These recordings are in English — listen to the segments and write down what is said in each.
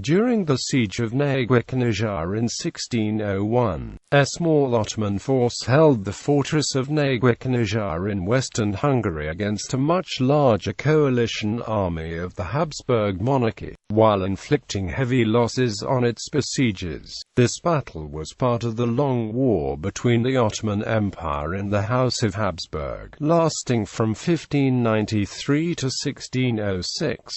During the Siege of Naģykanizsa in 1601, a small Ottoman force held the fortress of Nagykanizsa in western Hungary against a much larger coalition army of the Habsburg Monarchy, while inflicting heavy losses on its besiegers. This battle was part of the long war between the Ottoman Empire and the House of Habsburg, lasting from 1593 to 1606.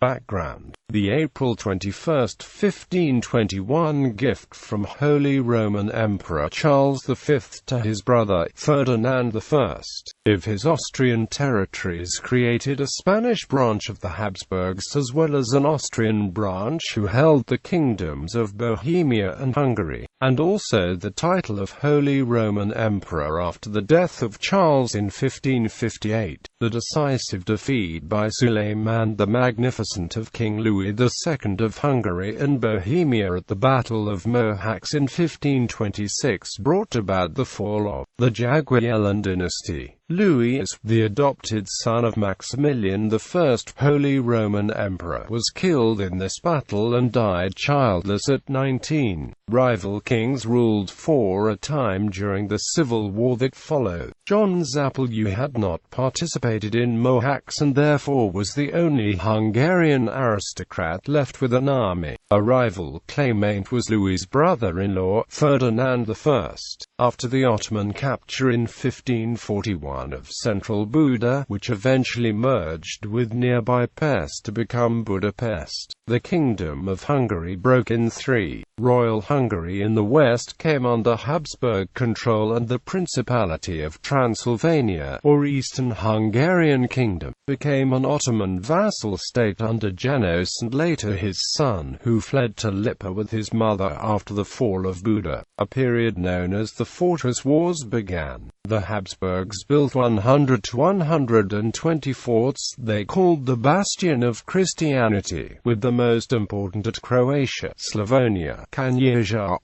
Background: the April 21, 1521 gift from Holy Roman Emperor Charles V to his brother Ferdinand I of his Austrian territories created a Spanish branch of the Habsburgs as well as an Austrian branch who held the kingdoms of Bohemia and Hungary, and also the title of Holy Roman Emperor after the death of Charles in 1558. The decisive defeat by Suleiman the Magnificent of King Louis II of Hungary and Bohemia at the Battle of Mohacs in 1526 brought about the fall of the Jagiellon dynasty. Louis, the adopted son of Maximilian I, Holy Roman Emperor, was killed in this battle and died childless at 19. Rival kings ruled for a time during the civil war that followed. John Zapolue had not participated in Mohacs and therefore was the only Hungarian aristocrat left with an army. A rival claimant was Louis's brother-in-law, Ferdinand I. After the Ottoman capture in 1541 of central Buda, which eventually merged with nearby Pest to become Budapest, the Kingdom of Hungary broke in three. Royal Hungary in the west came under Habsburg control, and the Principality of Transylvania, or Eastern Hungarian Kingdom, became an Ottoman vassal state under János and later his son, who fled to Lipa with his mother after the fall of Buda. A period known as the Fortress Wars began. The Habsburgs built 100 to 120 forts they called the Bastion of Christianity, with the most important at Croatia, Slavonia, Kanizsa,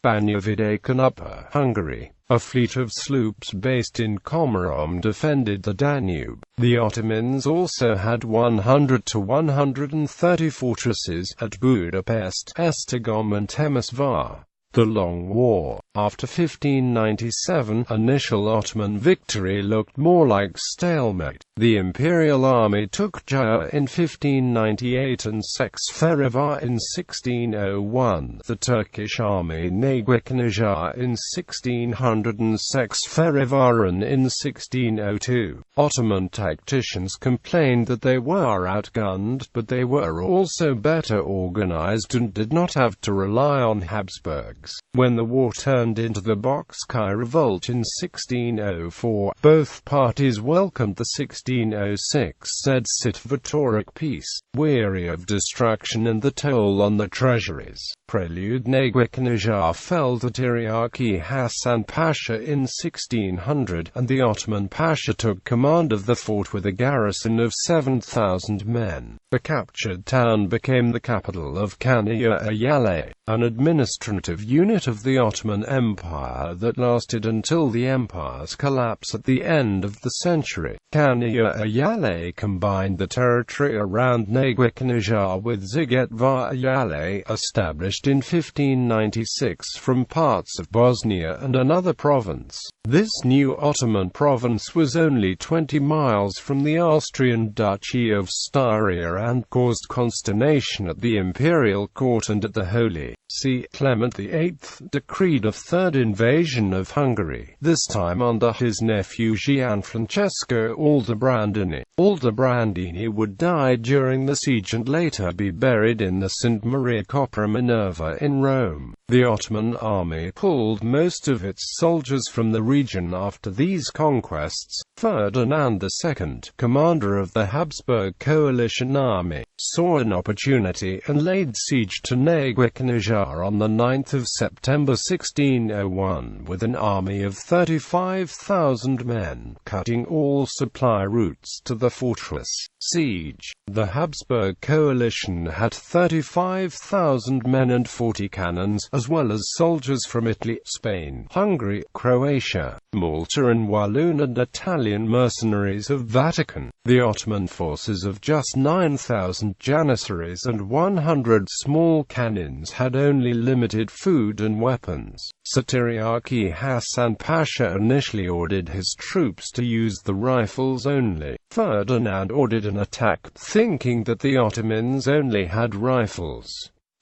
Banja Vidék and Upper Hungary. A fleet of sloops based in Komárom defended the Danube. The Ottomans also had 100 to 130 fortresses at Budapest, Esztergom and Temesvar. The Long War. After 1597, initial Ottoman victory looked more like stalemate. The Imperial Army took Gaya in 1598 and Szekesfehérvár in 1601. The Turkish army Nagykanizsa in 1600 and Szekesfehérváron in 1602. Ottoman tacticians complained that they were outgunned, but they were also better organized and did not have to rely on Habsburgs. When the war turned into the Boxcar Revolt in 1604, both parties welcomed the 1606 Székesfehérvár peace, weary of destruction and the toll on the treasuries. Prelude: Nagykanizsa fell to Tiryaki Hasan Pasha in 1600, and the Ottoman Pasha took command of the fort with a garrison of 7,000 men. The captured town became the capital of Kanyaalı, an administrative unit of the Ottoman Empire that lasted until the empire's collapse at the end of the century. Kanyaalı combined the territory around Nagykanizsa with Szigetvár, established in 1596 from parts of Bosnia and another province. This new Ottoman province was only 20 miles from the Austrian Duchy of Styria and caused consternation at the imperial court and at the Holy See. Clement VIII decreed a third invasion of Hungary, this time under his nephew Gianfrancesco Aldobrandini. Aldobrandini would die during the siege and later be buried in the St. Maria Coppa Minerva in Rome. The Ottoman army pulled most of its soldiers from the region after these conquests. Ferdinand II, commander of the Habsburg coalition army, saw an opportunity and laid siege to Nagykanizsa on the 9th of September 1601 with an army of 35,000 men, cutting all supply routes to the fortress. Siege. The Habsburg coalition had 35,000 men and 40 cannons, as well as soldiers from Italy, Spain, Hungary, Croatia, Malta and Walloon, and Italian mercenaries of Vatican. The Ottoman forces of just 9,000 1,000 janissaries and 100 small cannons had only limited food and weapons. Satyarki Hasan Pasha initially ordered his troops to use the rifles only. Ferdinand ordered an attack, thinking that the Ottomans only had rifles.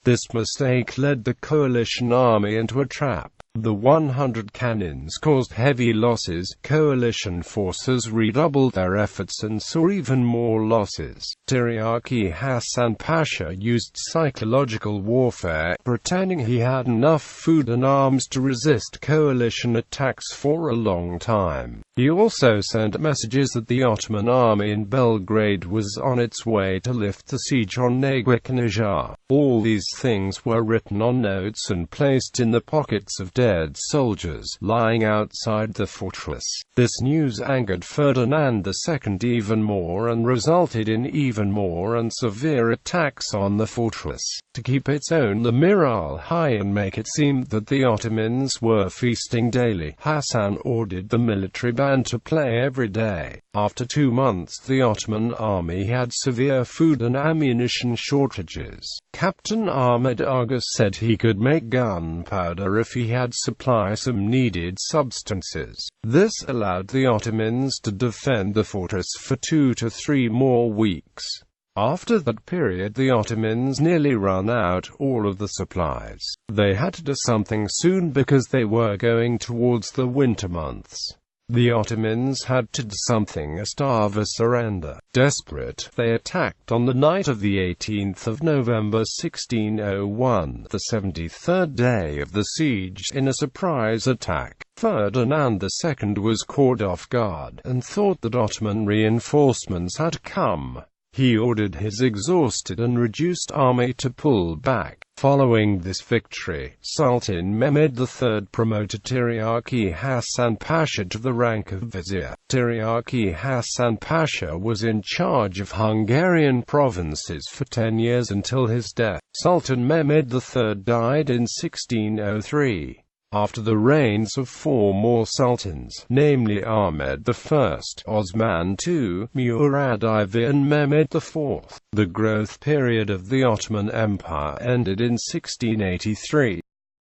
This mistake led the coalition army into a trap. The 100 cannons caused heavy losses. Coalition forces redoubled their efforts and saw even more losses. Satyarki Hasan Pasha used psychological warfare, pretending he had enough food and arms to resist coalition attacks for a long time. He also sent messages that the Ottoman army in Belgrade was on its way to lift the siege on Nagykanizsa. All these things were written on notes and placed in the pockets of dead soldiers lying outside the fortress. This news angered Ferdinand II even more and resulted in even more and severe attacks on the fortress. To keep its own the morale high and make it seem that the Ottomans were feasting daily, Hassan ordered the military band to play every day. After 2 months the Ottoman army had severe food and ammunition shortages. Captain Ahmed Aga said he could make gunpowder if he had supply some needed substances. This allowed the Ottomans to defend the fortress for 2 to 3 more weeks. After that period the Ottomans nearly ran out all of the supplies. They had to do something soon because they were going towards the winter months. The Ottomans had to do something, starve or surrender. Desperate, they attacked on the night of the 18th of November 1601, the 73rd day of the siege, in a surprise attack. Ferdinand II was caught off guard, and thought that Ottoman reinforcements had come. He ordered his exhausted and reduced army to pull back. Following this victory, Sultan Mehmed III promoted Satyarki Hasan Pasha to the rank of vizier. Satyarki Hasan Pasha was in charge of Hungarian provinces for 10 years until his death. Sultan Mehmed III died in 1603. After the reigns of 4 more sultans, namely Ahmed I, Osman II, Murad IV and Mehmed IV, the growth period of the Ottoman Empire ended in 1683.